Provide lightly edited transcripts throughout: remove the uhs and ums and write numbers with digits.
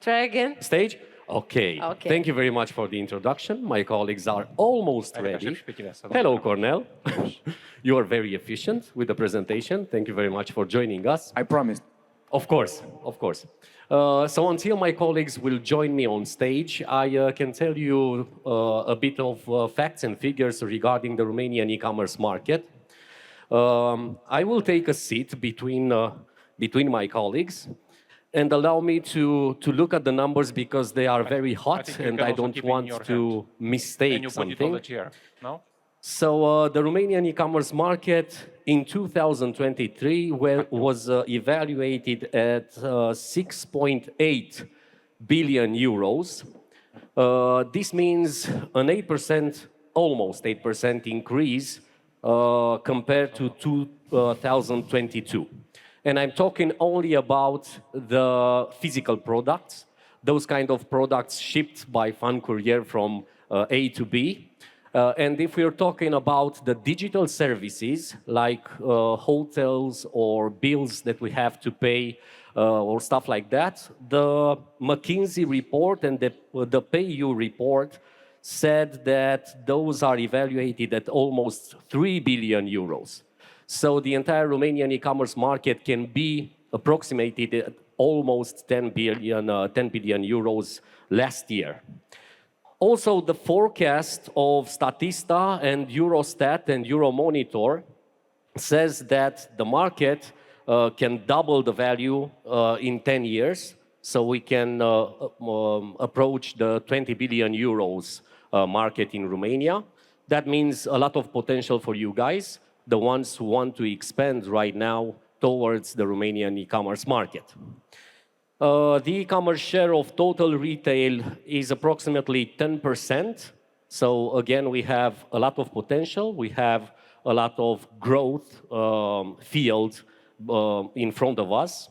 Try again. Stage? Okay. Okay. Thank you very much for the introduction. My colleagues are almost ready. Hello, Cornel. You are very efficient with the presentation. Thank you very much for joining us. I promised. Of course, of course. So until my colleagues will join me on stage, I can tell you a bit of facts and figures regarding the Romanian e-commerce market. I will take a seat between my colleagues and allow me to look at the numbers because they are very hot and I don't want to mistake something. So the Romanian e-commerce market in 2023 was evaluated at 6.8 billion euros. This means an 8%, almost 8% increase compared to 2022. And I'm talking only about the physical products, those kind of products shipped by FAN Courier from A to B. And if we're talking about the digital services like hotels or bills that we have to pay or stuff like that, the McKinsey report and the PayU report said that those are evaluated at almost 3 billion euros. So the entire Romanian e-commerce market can be approximated at almost 10 billion euros last year. Also, the forecast of Statista and Eurostat and Euromonitor says that the market can double the value in 10 years. So we can approach the 20 billion euros market in Romania. That means a lot of potential for you guys, the ones who want to expand right now towards the Romanian e-commerce market. The e-commerce share of total retail is approximately 10%. So again, we have a lot of potential. We have a lot of growth field in front of us.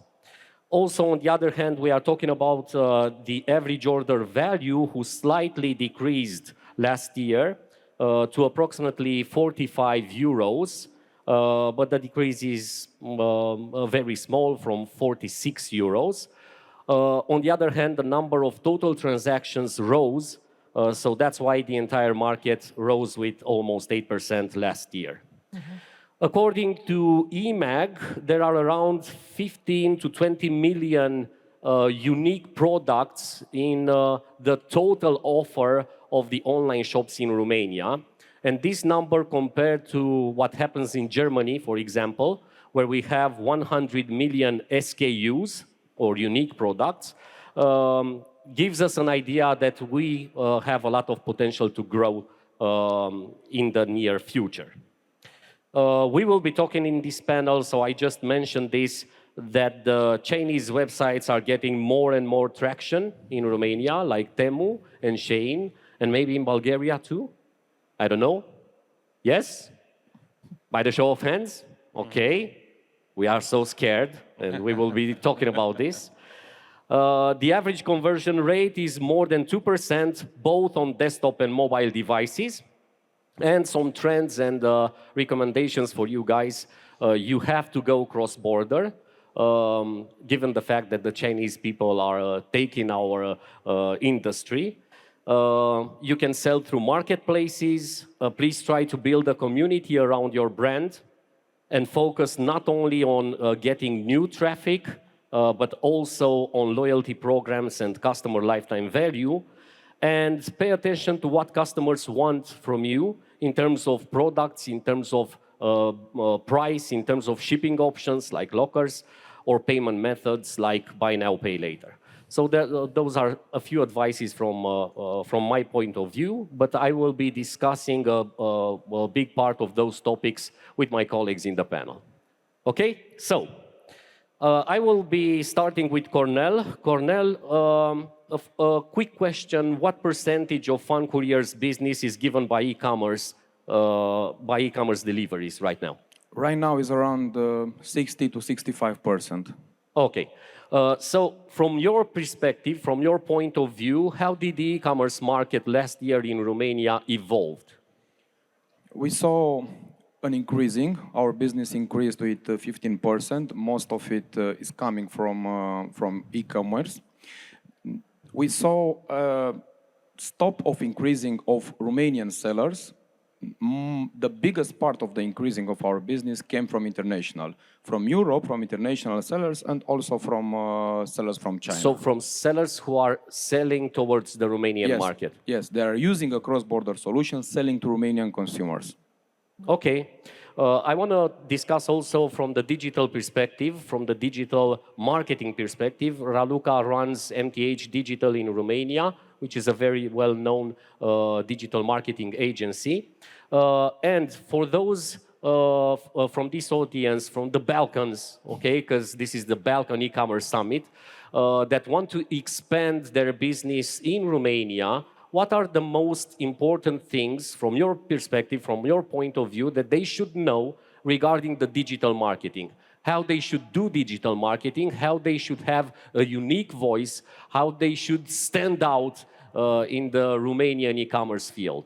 Also, on the other hand, we are talking about the average order value, who slightly decreased last year to approximately 45 euros. But the decrease is very small, from 46 euros. On the other hand, the number of total transactions rose, so that's why the entire market rose with almost 8% last year. According to eMag, there are around 15 to 20 million unique products in the total offer of the online shops in Romania. And this number, compared to what happens in Germany, for example, where we have 100 million SKUs, or unique products, gives us an idea that we have a lot of potential to grow in the near future. We will be talking in this panel, so I just mentioned this, that the Chinese websites are getting more and more traction in Romania, like Temu and Shein, and maybe in Bulgaria too. I don't know. Yes? By the show of hands? Okay. We are so scared, and we will be talking about this. The average conversion rate is more than 2%, both on desktop and mobile devices. And some trends and recommendations for you guys. You have to go cross-border, given the fact that the Chinese people are taking our industry. You can sell through marketplaces. Please try to build a community around your brand and focus not only on getting new traffic, but also on loyalty programs and customer lifetime value. And pay attention to what customers want from you in terms of products, in terms of price, in terms of shipping options like lockers, or payment methods like buy now, pay later. So those are a few advices from my point of view, but I will be discussing a big part of those topics with my colleagues in the panel. Okay, so I will be starting with Cornel. Cornel, a quick question: what percentage of FAN Courier's business is given by e-commerce deliveries right now? Right now is around 60 to 65%. Okay. So from your perspective, from your point of view, how did the e-commerce market last year in Romania evolved? We saw an increasing. Our business increased with 15%. Most of it is coming from e-commerce. We saw a stop of increasing of Romanian sellers. The biggest part of the increasing of our business came from international, from Europe, from international sellers, and also from sellers from China. So from sellers who are selling towards the Romanian market? Yes, they are using a cross-border solution, selling to Romanian consumers. Okay. I want to discuss also from the digital perspective, from the digital marketing perspective. Raluca runs MTH Digital in Romania, which is a very well-known digital marketing agency. And for those from this audience, from the Balkans, okay, because this is the Balkan e-commerce summit, that want to expand their business in Romania, what are the most important things from your perspective, from your point of view, that they should know regarding the digital marketing? How they should do digital marketing, how they should have a unique voice, how they should stand out in the Romanian e-commerce field?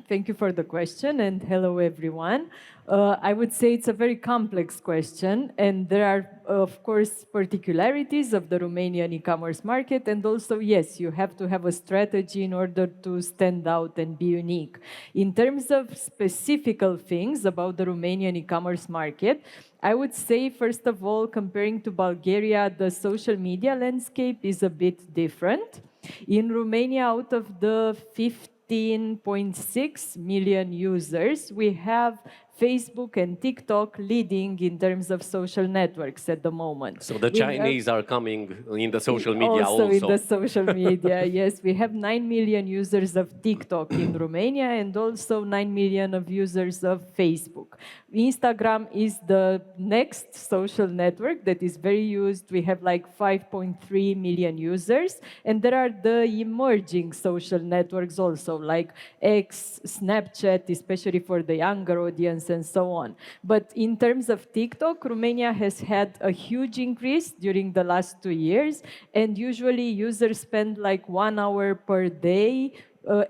Thank you for the question, and hello everyone. I would say it's a very complex question, and there are, of course, particularities of the Romanian e-commerce market, and also, yes, you have to have a strategy in order to stand out and be unique. In terms of specific things about the Romanian e-commerce market, I would say, first of all, comparing to Bulgaria, the social media landscape is a bit different. In Romania, out of the 15.6 million users, we have Facebook and TikTok leading in terms of social networks at the moment. So the Chinese are coming in the social media also. In the social media, yes. We have 9 million users of TikTok in Romania and also 9 million of users of Facebook. Instagram is the next social network that is very used. We have like 5.3 million users. And there are the emerging social networks also, like X, Snapchat, especially for the younger audience, and so on. But in terms of TikTok, Romania has had a huge increase during the last 2 years, and usually users spend like 1 hour per day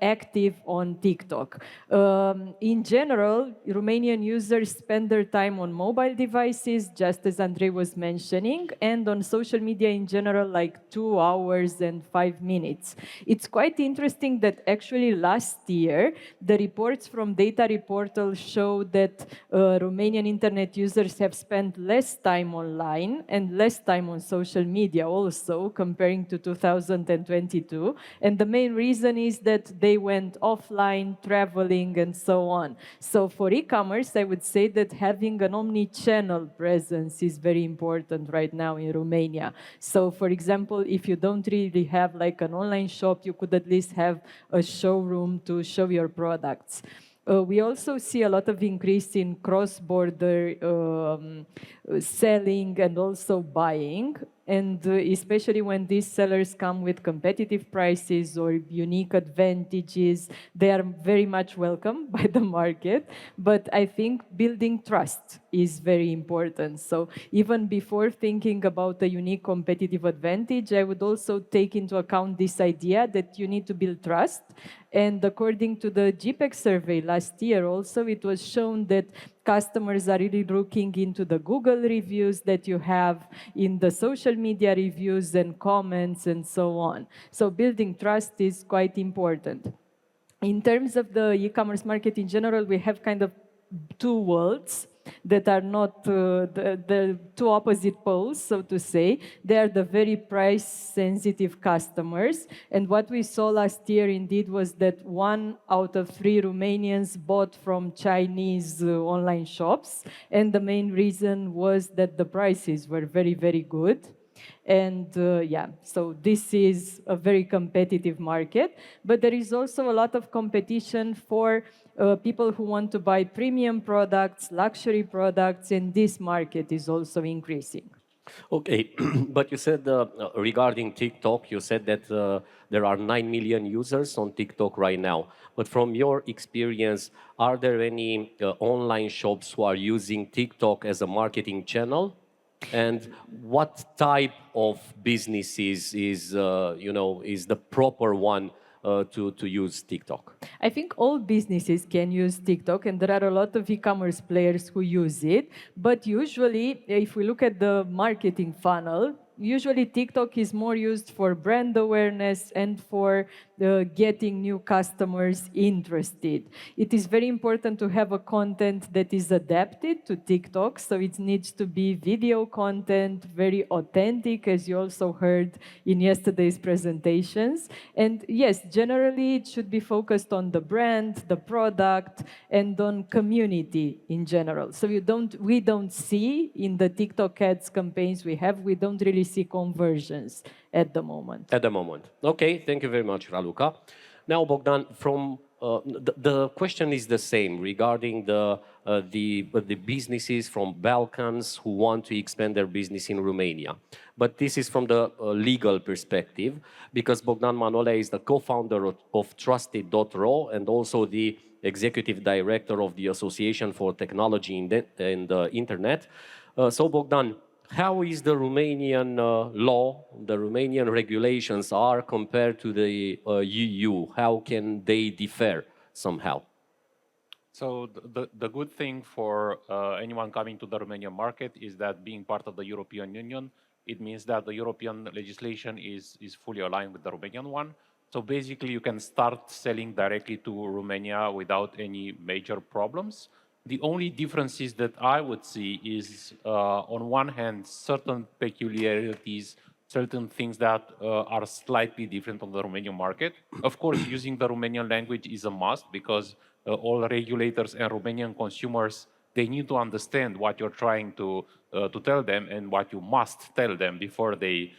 active on TikTok. In general, Romanian users spend their time on mobile devices, just as Andrei was mentioning, and on social media in general, like 2 hours and 5 minutes. It's quite interesting that actually last year, the reports from Data Reportal show that Romanian internet users have spent less time online and less time on social media also, comparing to 2022. And the main reason is that they went offline, traveling, and so on. So for e-commerce, I would say that having an omni-channel presence is very important right now in Romania. So for example, if you don't really have like an online shop, you could at least have a showroom to show your products. We also see a lot of increase in cross-border selling and also buying. And especially when these sellers come with competitive prices or unique advantages, they are very much welcome by the market. But I think building trust is very important. So even before thinking about a unique competitive advantage, I would also take into account this idea that you need to build trust. And according to the GPeC survey last year also, it was shown that customers are really looking into the Google reviews that you have, in the social media reviews and comments and so on. So building trust is quite important. In terms of the e-commerce market in general, we have kind of two worlds that are not the two opposite poles, so to say. They are the very price-sensitive customers. And what we saw last year indeed was that 1 out of 3 Romanians bought from Chinese online shops. And the main reason was that the prices were very, very good. And yeah, so this is a very competitive market, but there is also a lot of competition for people who want to buy premium products, luxury products, and this market is also increasing. Okay, but you said regarding TikTok, you said that there are 9 million users on TikTok right now. But from your experience, are there any online shops who are using TikTok as a marketing channel? And what type of businesses is the proper one to use TikTok? I think all businesses can use TikTok, and there are a lot of e-commerce players who use it. But usually, if we look at the marketing funnel, Usually TikTok is more used for brand awareness and for getting new customers interested. It is very important to have a content that is adapted to TikTok, so it needs to be video content, very authentic, as you also heard in yesterday's presentations. And yes, generally it should be focused on the brand, the product, and on community in general. So we don't see in the TikTok ads campaigns we don't really see conversions at the moment. At the moment. Okay, thank you very much, Raluca. Now, Bogdan, from the question is the same regarding the businesses from Balkans who want to expand their business in Romania. But this is from the legal perspective, because Bogdan Manolea is the co-founder of TRUSTED.ro and also the executive director of the Association for Technology and the Internet. So, Bogdan, how is the Romanian law, the Romanian regulations are compared to the EU? How can they differ somehow? So the good thing for anyone coming to the Romanian market is that being part of the European Union, it means that the European legislation is fully aligned with the Romanian one. So basically you can start selling directly to Romania without any major problems. The only differences that I would see is, on one hand, certain peculiarities, certain things that are slightly different on the Romanian market. Of course, using the Romanian language is a must, because all regulators and Romanian consumers, they need to understand what you're trying to tell them and what you must tell them before they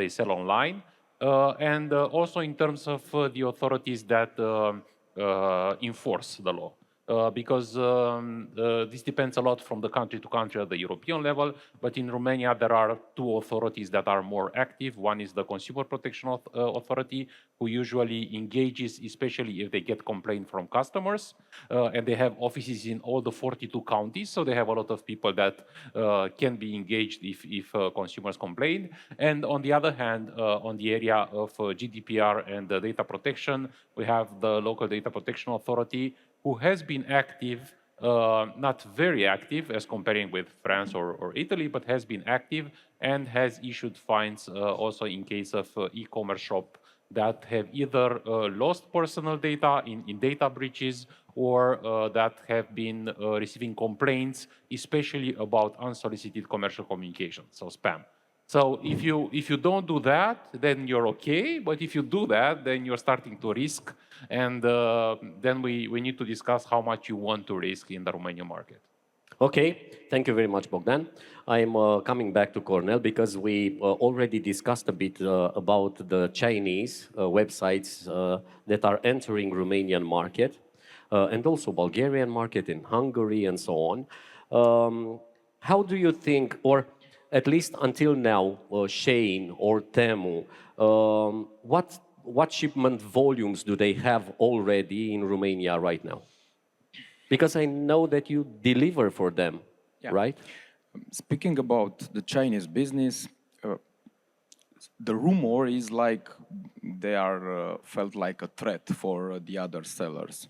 sell online. And also in terms of the authorities that enforce the law. Because this depends a lot from the country to country at the European level, but in Romania there are two authorities that are more active. One is the Consumer Protection Authority, who usually engages, especially if they get complaints from customers, and they have offices in all the 42 counties, so they have a lot of people that can be engaged if consumers complain. And on the other hand, on the area of GDPR and data protection, we have the Local Data Protection Authority, who has been active, not very active as comparing with France or Italy, but has been active and has issued fines also in case of e-commerce shop that have either lost personal data in data breaches, or that have been receiving complaints, especially about unsolicited commercial communication, so spam. So if you don't do that, then you're okay. But if you do that, then you're starting to risk. And then we need to discuss how much you want to risk in the Romanian market. Okay, thank you very much, Bogdan. I'm coming back to Cornel because we already discussed a bit about the Chinese websites that are entering Romanian market and also Bulgarian market and Hungary and so on. How do you think, or at least until now, Shein or Temu, what shipment volumes do they have already in Romania right now? Because I know that you deliver for them, right? Speaking about the Chinese business, the rumor is like they are felt like a threat for the other sellers.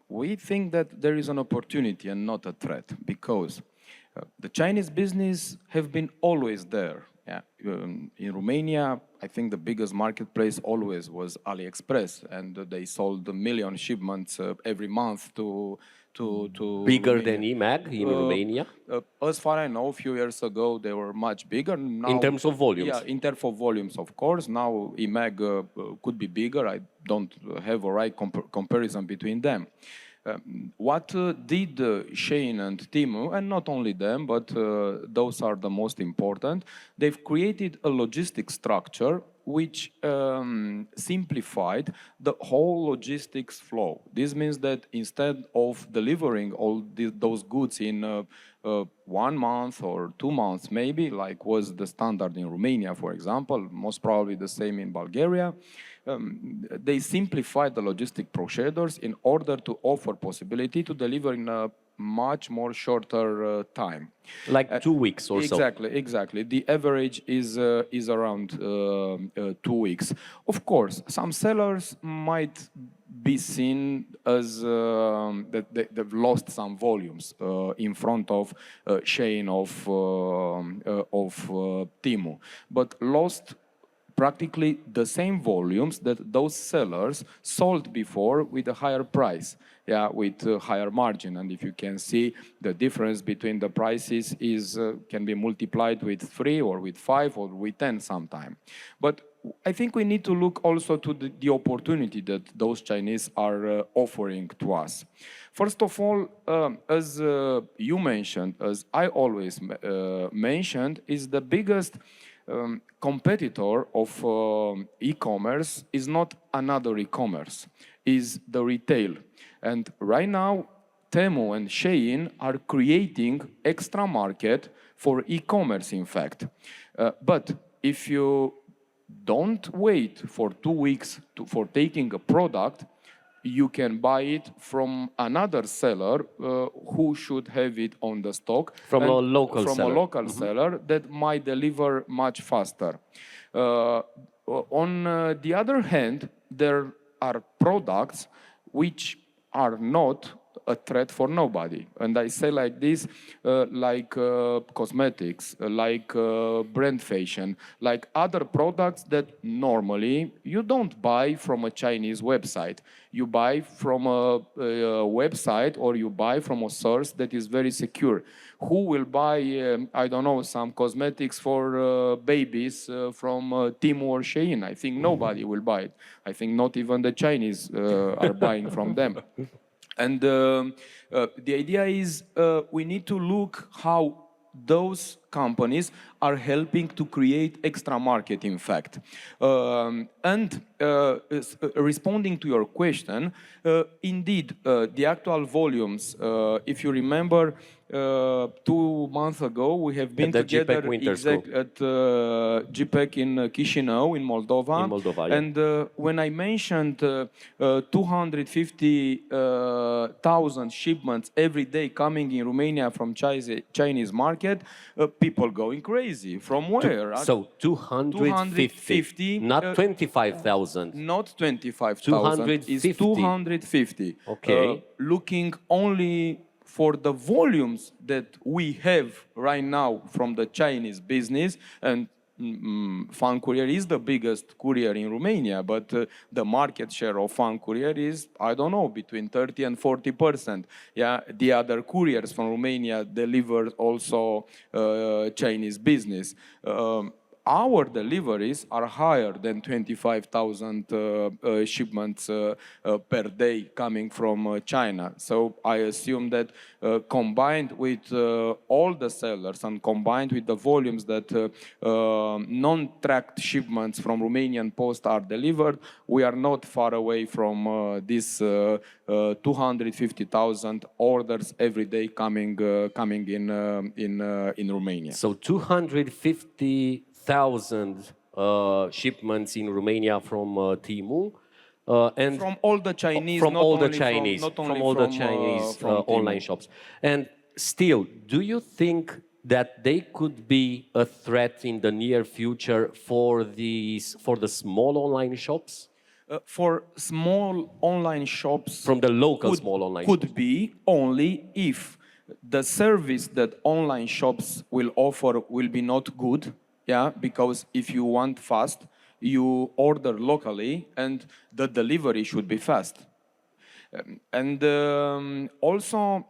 We think that there is an opportunity and not a threat, because the Chinese business have been always there. In Romania, I think the biggest marketplace always was AliExpress, and they sold 1 million shipments every month to bigger Romania. than eMag in Romania? As far as I know, a few years ago, they were much bigger. Now, in terms of volumes? Yeah, in terms of volumes, of course. Now, eMag could be bigger. I don't have a right comparison between them. What did Shein and Temu, and not only them, but those are the most important, they've created a logistic structure which simplified the whole logistics flow. This means that instead of delivering all those goods in 1 month or 2 months, maybe, like was the standard in Romania, for example, most probably the same in Bulgaria, they simplified the logistic procedures in order to offer possibility to deliver in a much more shorter time. Like 2 weeks or so. Exactly. The average is around 2 weeks. Of course, some sellers might be seen as that they've lost some volumes in front of Shein of Temu, but lost practically the same volumes that those sellers sold before with a higher price, yeah, with a higher margin. And if you can see, the difference between the prices is can be multiplied with 3 or with 5 or with 10 sometime. But I think we need to look also to the opportunity that those Chinese are offering to us. First of all, as you mentioned, as I always mentioned, is the biggest competitor of e-commerce is not another e-commerce, is the retail. And right now, Temu and Shein are creating extra market for e-commerce, in fact. But if you don't wait for 2 weeks for taking a product, you can buy it from another seller who should have it on the stock. From a local seller that might deliver much faster. On the other hand, there are products which are not a threat for nobody. And I say like this, like cosmetics, like brand fashion, like other products that normally you don't buy from a Chinese website. You buy from a website or you buy from a source that is very secure. Who will buy, I don't know, some cosmetics for babies from Temu or Shein? I think nobody will buy it. I think not even the Chinese are buying from them. And the idea is we need to look how those companies are helping to create extra market, in fact. Responding to your question, indeed, the actual volumes, if you remember, 2 months ago, we have been together at GPeC in Chișinău, in Moldova. Yeah. And when I mentioned 250,000 shipments every day coming in Romania from Chinese market, people going crazy. From where? So 250, not 25,000. Not 25,000. 250. It's 250. Okay. Looking only for the volumes that we have right now from the Chinese business, and FAN Courier is the biggest courier in Romania, but the market share of FAN Courier is, I don't know, between 30 and 40%. Yeah, the other couriers from Romania deliver also Chinese business. Our deliveries are higher than 25,000 shipments per day coming from China. So I assume that combined with all the sellers and combined with the volumes that non-tracked shipments from Romanian Post are delivered, we are not far away from this 250,000 orders every day coming in Romania. So 250,000 shipments in Romania from Temu, and from all the Chinese, from all the Chinese online shops. And still, do you think that they could be a threat in the near future for the small online shops? For small online shops, from the local small online could shops. be only if the service that online shops will offer will be not good. Yeah, because if you want fast, you order locally and the delivery should be fast. And also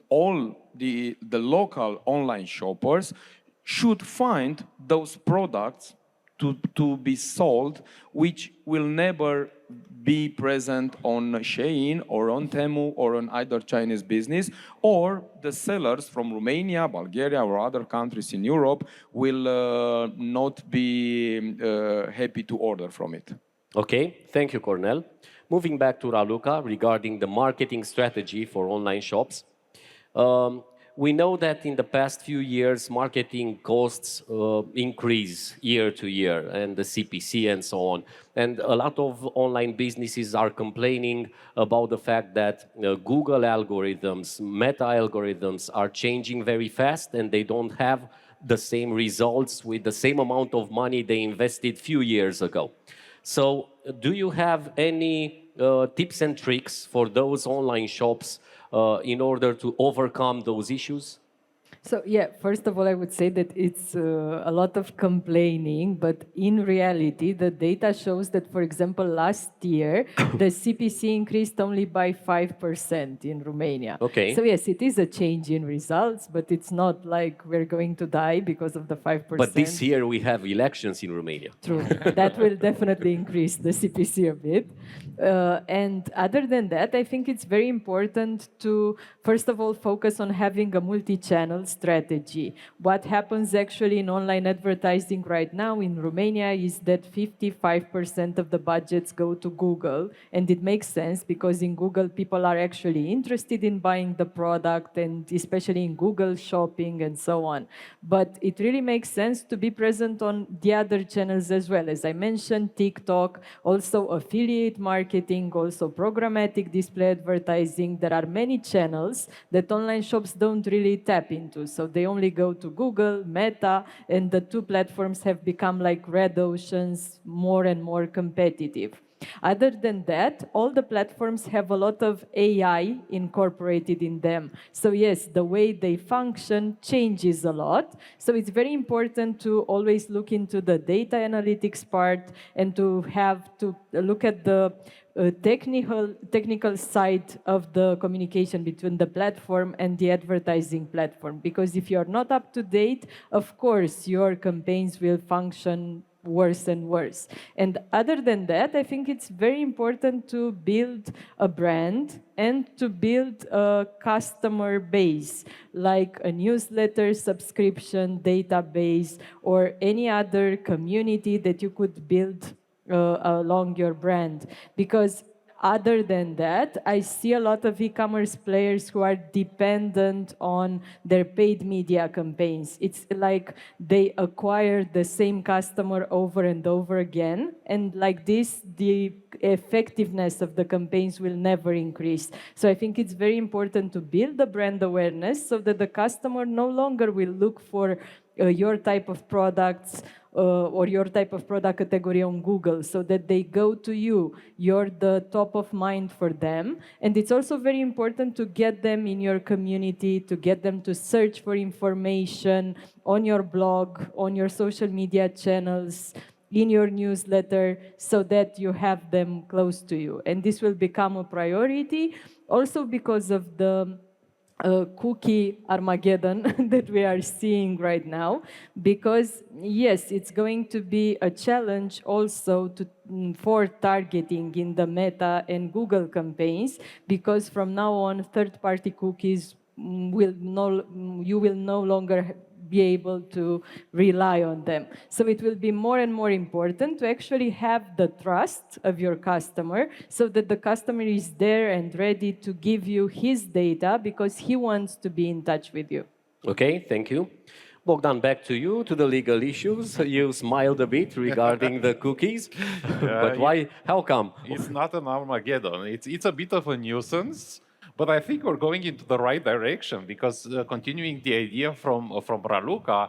all the local online shoppers should find those products to be sold, which will never be present on Shein or on Temu or on either Chinese business, or the sellers from Romania, Bulgaria, or other countries in Europe will not be happy to order from it. Okay, thank you, Cornel. Moving back to Raluca regarding the marketing strategy for online shops. We know that in the past few years, marketing costs increase year to year, and the CPC and so on. And a lot of online businesses are complaining about the fact that Google algorithms, Meta algorithms are changing very fast, and they don't have the same results with the same amount of money they invested few years ago. So do you have any tips and tricks for those online shops in order to overcome those issues? So yeah, first of all, I would say that it's a lot of complaining, but in reality, the data shows that, for example, last year, the CPC increased only by 5% in Romania. Okay. So yes, it is a change in results, but it's not like we're going to die because of the 5%. But this year we have elections in Romania. True. That will definitely increase the CPC a bit. And other than that, I think it's very important to, first of all, focus on having a multi-channel strategy. What happens actually in online advertising right now in Romania is that 55% of the budgets go to Google. And it makes sense because in Google, people are actually interested in buying the product, and especially in Google Shopping and so on. But it really makes sense to be present on the other channels as well. As I mentioned, TikTok, also affiliate marketing, also programmatic display advertising. There are many channels that online shops don't really tap into. So they only go to Google, Meta, and the two platforms have become like red oceans, more and more competitive. Other than that, all the platforms have a lot of AI incorporated in them. So yes, the way they function changes a lot. So it's very important to always look into the data analytics part and to have to look at the technical side of the communication between the platform and the advertising platform. Because if you're not up to date, of course, your campaigns will function worse and worse. And other than that, I think it's very important to build a brand and to build a customer base, like a newsletter subscription database or any other community that you could build along your brand. Because other than that, I see a lot of e-commerce players who are dependent on their paid media campaigns. It's like they acquire the same customer over and over again. And like this, the effectiveness of the campaigns will never increase. So I think it's very important to build the brand awareness so that the customer no longer will look for your type of products or your type of product category on Google, so that they go to you. You're the top of mind for them. And it's also very important to get them in your community, to get them to search for information on your blog, on your social media channels, in your newsletter, so that you have them close to you. And this will become a priority also because of the cookie Armageddon that we are seeing right now, because yes, it's going to be a challenge also for targeting in the Meta and Google campaigns, because from now on, third-party cookies you will no longer be able to rely on them. So it will be more and more important to actually have the trust of your customer, so that the customer is there and ready to give you his data because he wants to be in touch with you. Okay, thank you. Bogdan, back to you, to the legal issues. You smiled a bit regarding the cookies, but why? How come? It's not an Armageddon. It's a bit of a nuisance. But I think we're going into the right direction, because continuing the idea from Raluca,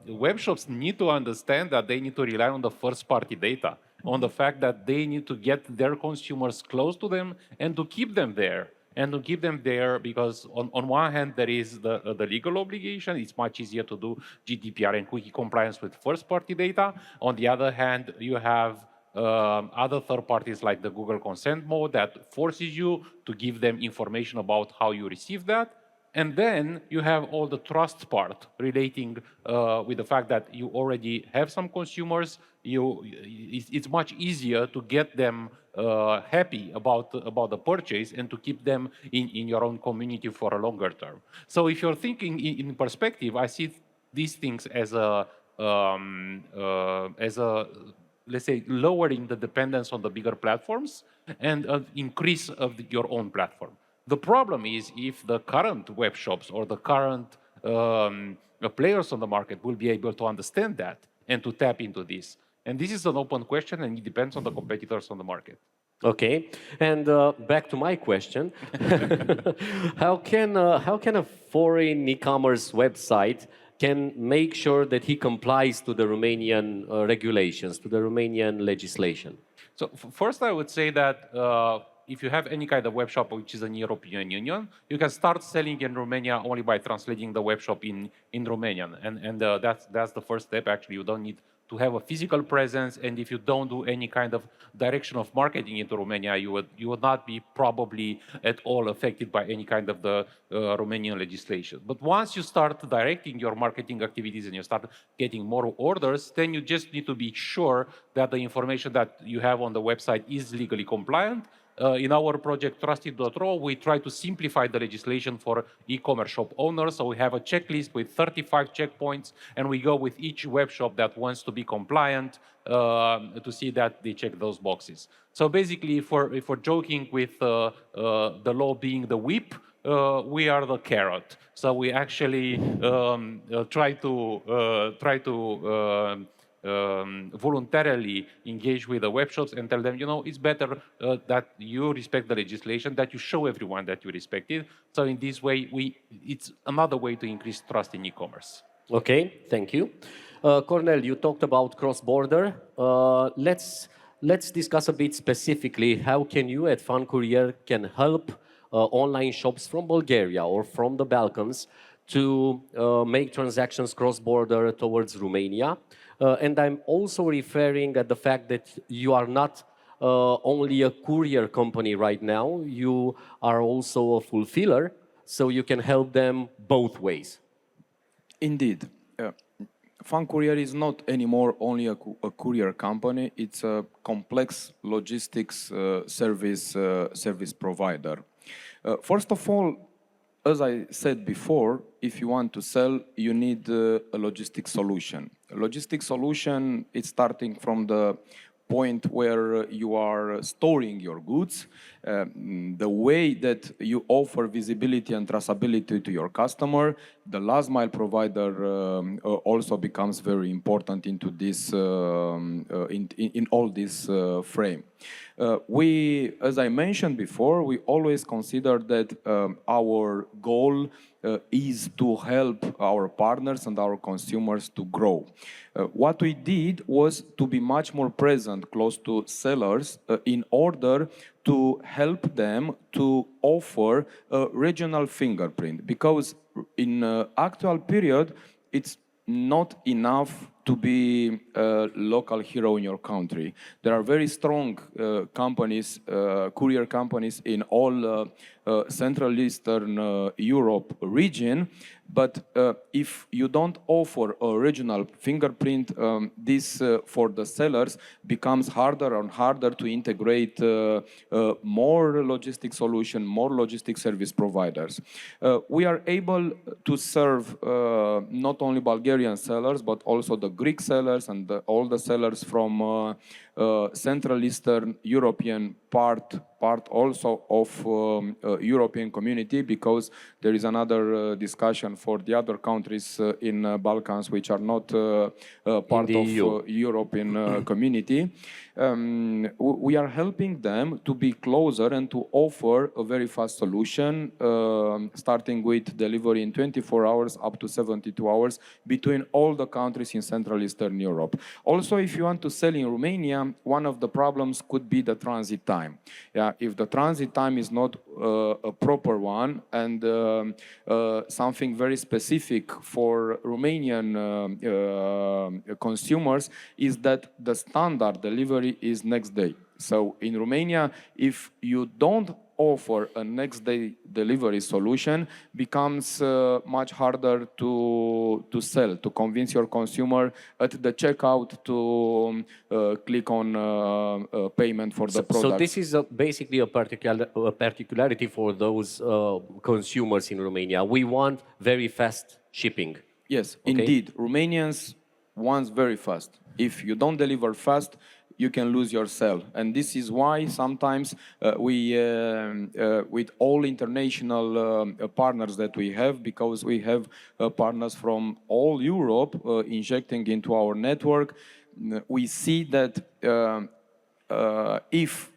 web shops need to understand that they need to rely on the first-party data, on the fact that they need to get their consumers close to them and to keep them there. And to keep them there because on one hand, there is the legal obligation. It's much easier to do GDPR and cookie compliance with first-party data. On the other hand, you have other third parties like the Google consent mode that forces you to give them information about how you receive that. And then you have all the trust part relating with the fact that you already have some consumers. It's much easier to get them happy about the purchase and to keep them in your own community for a longer term. So if you're thinking in perspective, I see these things as a let's say, lowering the dependence on the bigger platforms and an increase of your own platform. The problem is if the current web shops or the current players on the market will be able to understand that and to tap into this. And this is an open question, and it depends on the competitors on the market. Okay, and back to my question. How can a foreign e-commerce website can make sure that he complies to the Romanian regulations, to the Romanian legislation? So first, I would say that if you have any kind of web shop which is in European Union, you can start selling in Romania only by translating the web shop in Romanian, and that's the first step. Actually, you don't need to have a physical presence, and if you don't do any kind of direction of marketing into Romania, you would not be probably at all affected by any kind of the Romanian legislation. But once you start directing your marketing activities and you start getting more orders, then you just need to be sure that the information that you have on the website is legally compliant. In our project TRUSTED.ro, we try to simplify the legislation for e-commerce shop owners. So we have a checklist with 35 checkpoints, and we go with each web shop that wants to be compliant to see that they check those boxes. So basically, if we're joking with the law being the whip, we are the carrot. So we actually try to voluntarily engage with the web shops and tell them, it's better that you respect the legislation, that you show everyone that you respect it. So in this way, it's another way to increase trust in e-commerce. Okay, thank you. Cornel, you talked about cross-border. Let's discuss a bit specifically how can you at FAN Courier can help online shops from Bulgaria or from the Balkans to make transactions cross-border towards Romania. And I'm also referring at the fact that you are not only a courier company right now, you are also a fulfiller, so you can help them both ways. Indeed. FAN Courier is not anymore only a courier company, it's a complex logistics service provider. First of all, as I said before, if you want to sell, you need a logistics solution. A logistics solution is starting from the point where you are storing your goods, the way that you offer visibility and traceability to your customer. The last mile provider also becomes very important into this in all this frame. We, as I mentioned before, we always consider that our goal is to help our partners and our consumers to grow. What we did was to be much more present close to sellers in order to help them to offer a regional fingerprint, because in actual period it's not enough to be a local hero in your country. There are very strong companies, courier companies in all Central Eastern Europe region, but if you don't offer a regional fingerprint, this for the sellers becomes harder and harder to integrate more logistic solution, more logistic service providers. We are able to serve not only Bulgarian sellers, but also the Greek sellers and all the sellers from Central Eastern European part also of European community, because there is another discussion for the other countries in Balkans which are not part of European community. We are helping them to be closer and to offer a very fast solution, starting with delivery in 24 hours up to 72 hours between all the countries in Central Eastern Europe. Also, if you want to sell in Romania, one of the problems could be the transit time. Yeah, if the transit time is not a proper one, and something very specific for Romanian consumers is that the standard delivery is next day. So in Romania, if you don't offer a next day delivery solution, becomes much harder to sell, to convince your consumer at the checkout to click on payment for the product. So this is basically a particularity for those consumers in Romania. We want very fast shipping. Yes, okay? Indeed. Romanians want very fast. If you don't deliver fast, you can lose your sale. And this is why sometimes we, with all international partners that we have, because we have partners from all Europe injecting into our network, we see that if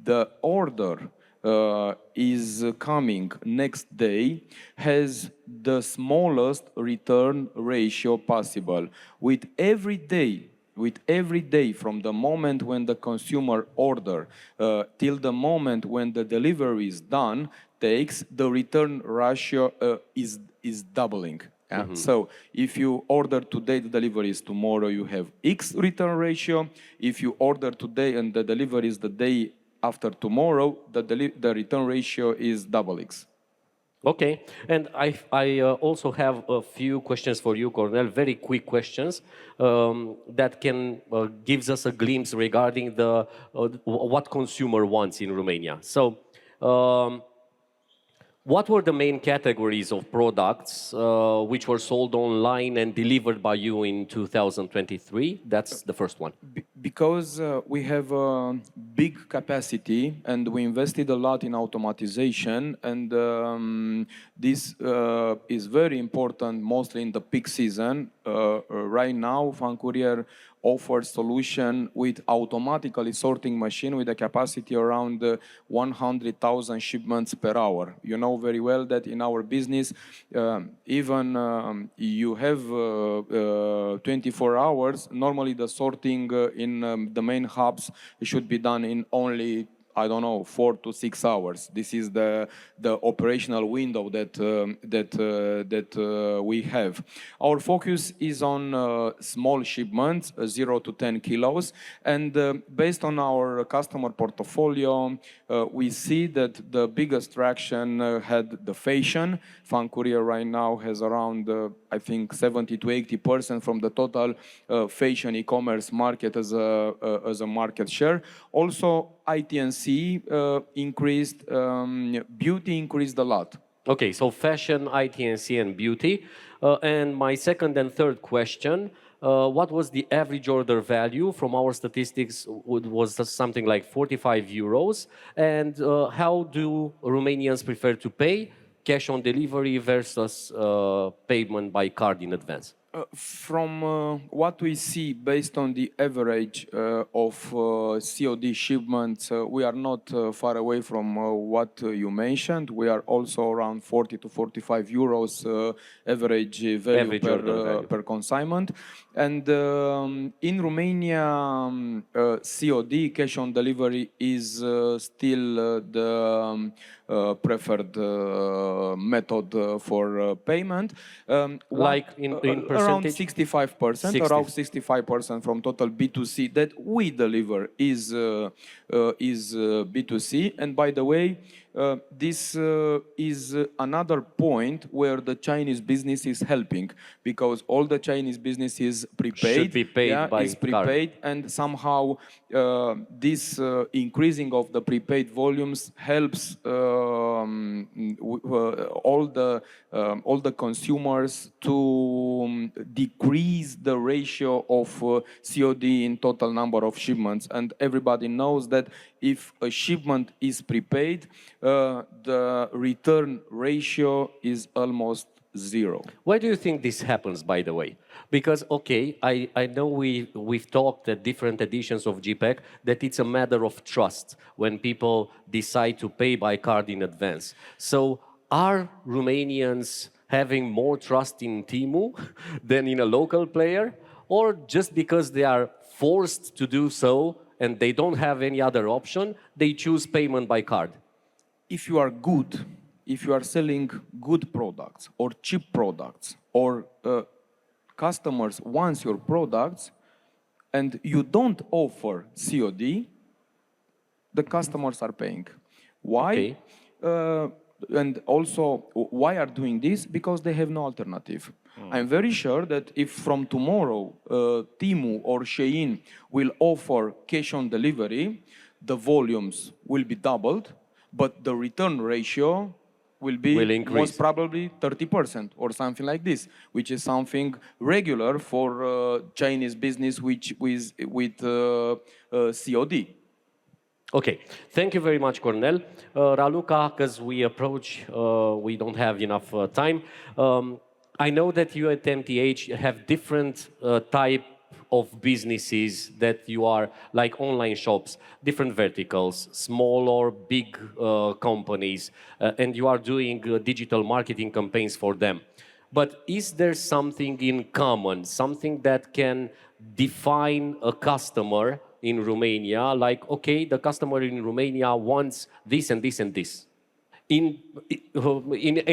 the order is coming next day, has the smallest return ratio possible. With every day with every day from the moment when the consumer order till the moment when the delivery is done takes, the return ratio is doubling. Yeah? So if you order today, the delivery is tomorrow, you have X return ratio. If you order today and the delivery is the day after tomorrow, the return ratio is double X. Okay, and I also have a few questions for you, Cornel, very quick questions that can gives us a glimpse regarding the what consumer wants in Romania. So, what were the main categories of products which were sold online and delivered by you in 2023? That's the first one. Because we have a big capacity and we invested a lot in automatization, and this is very important mostly in the peak season. Right now, FAN Courier offers solution with automatically sorting machine with a capacity around 100,000 shipments per hour. You know very well that in our business, even you have 24 hours, normally the sorting in the main hubs should be done in only, I don't know, 4 to 6 hours. This is the operational window that we have. Our focus is on small shipments, 0 to 10 kilos, and based on our customer portfolio, we see that the biggest traction had the fashion. FAN Courier right now has around, I think, 70 to 80% from the total fashion e-commerce market as a market share. Also, IT&C increased, beauty increased a lot. Okay, so fashion, IT&C, and beauty. And my second and third question, what was the average order value? From our statistics, was something like 45 euros. And how do Romanians prefer to pay? Cash on delivery versus payment by card in advance? From what we see based on the average of COD shipments, we are not far away from what you mentioned. We are also around 40 to 45 euros average value per consignment. And in Romania, COD, cash on delivery, is still the preferred method for payment. Like in percentage? Around 65%, around 65% from total B2C that we deliver is B2C. And by the way, this is another point where the Chinese business is helping, because all the Chinese business is prepaid. Should be paid by is prepaid, card. and somehow this increasing of the prepaid volumes helps all the consumers to decrease the ratio of COD in total number of shipments. And everybody knows that if a shipment is prepaid, the return ratio is almost zero. Why do you think this happens, by the way? Because, okay, I know we've talked at different editions of GPeC that it's a matter of trust when people decide to pay by card in advance. So are Romanians having more trust in Temu than in a local player? Or just because they are forced to do so and they don't have any other option, they choose payment by card? If you are good, if you are selling good products or cheap products, or customers want your products and you don't offer COD, the customers are paying. Why? Okay. And also, why are doing this? Because they have no alternative. I'm very sure that if from tomorrow Temu or Shein will offer cash on delivery, the volumes will be doubled, but the return ratio will be most probably 30% or something like this, which is something regular for Chinese business with COD. Okay, thank you very much, Cornel. Raluca, because we approach, we don't have enough time. I know that you at MTH have different type of businesses that you are, like online shops, different verticals, small or big companies, and you are doing digital marketing campaigns for them. But is there something in common, something that can define a customer in Romania? Like, okay, the customer in Romania wants this and this and this. In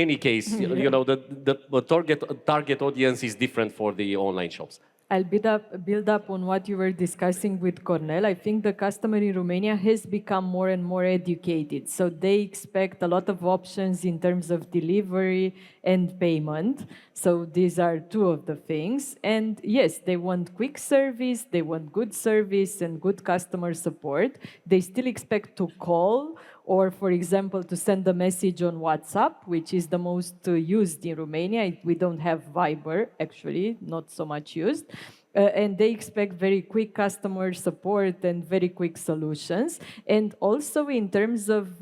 any case, you know, the target audience is different for the online shops. I'll build up on what you were discussing with Cornel. I think the customer in Romania has become more and more educated. So they expect a lot of options in terms of delivery and payment. So these are two of the things. And yes, they want quick service, they want good service and good customer support. They still expect to call or, for example, to send a message on WhatsApp, which is the most used in Romania. We don't have Viber, actually, not so much used. And they expect very quick customer support and very quick solutions. And also in terms of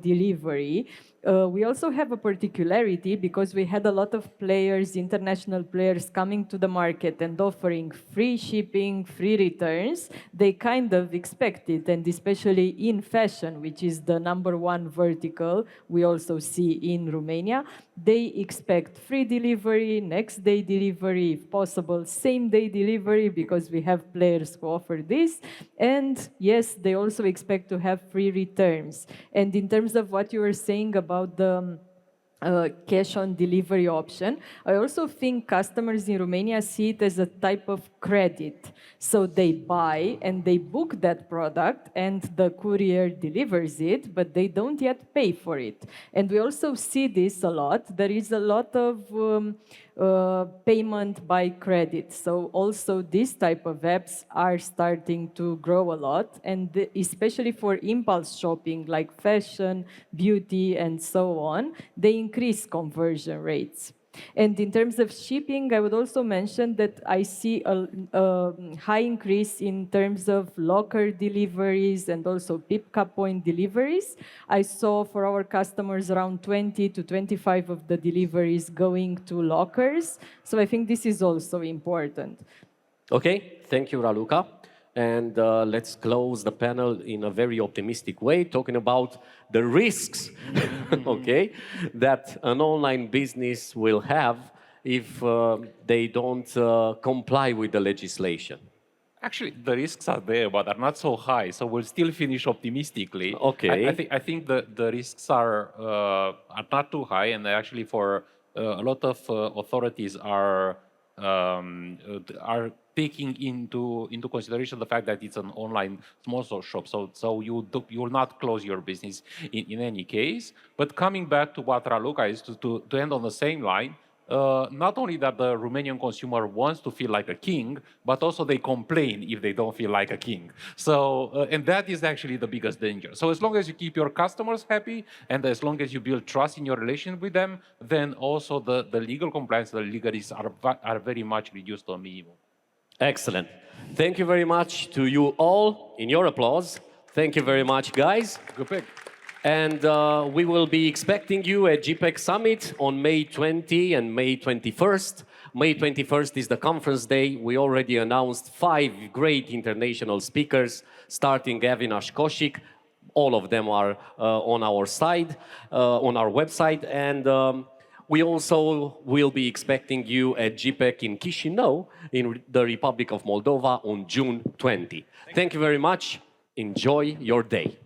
delivery, we also have a particularity because we had a lot of players, international players coming to the market and offering free shipping, free returns. They kind of expect it, and especially in fashion, which is the #1 vertical we also see in Romania, they expect free delivery, next day delivery, if possible, same day delivery, because we have players who offer this. And yes, they also expect to have free returns. And in terms of what you were saying about the cash on delivery option, I also think customers in Romania see it as a type of credit. So they buy and they book that product and the courier delivers it, but they don't yet pay for it. And we also see this a lot. There is a lot of payment by credit. So also these type of apps are starting to grow a lot, and especially for impulse shopping like fashion, beauty, and so on, they increase conversion rates. And in terms of shipping, I would also mention that I see a high increase in terms of locker deliveries and also pickup point deliveries. I saw for our customers around 20 to 25 of the deliveries going to lockers. So I think this is also important. Okay, thank you, Raluca. And let's close the panel in a very optimistic way, talking about the risks, okay, that an online business will have if they don't comply with the legislation. Actually, the risks are there, but are not so high. So we'll still finish optimistically. Okay. I think the risks are not too high, and actually, for a lot of authorities are taking into consideration the fact that it's an online small shop. So you will not close your business in any case. But coming back to what Raluca is to end on the same line. Not only that the Romanian consumer wants to feel like a king, but also they complain if they don't feel like a king. So, and that is actually the biggest danger. So as long as you keep your customers happy, and as long as you build trust in your relation with them, then also the legal compliance, the legal risks are very much reduced to a minimum. Excellent. Thank you very much to you all in your applause. Thank you very much, guys. GPeC. And we will be expecting you at GPeC Summit on May 20 and May 21st. May 21st is the conference day. We already announced 5 great international speakers, starting Avinash Koshik. All of them are on our side, on our website. And we also will be expecting you at GPeC in Chișinău, in the Republic of Moldova, on June 20. Thank you very much. Enjoy your day.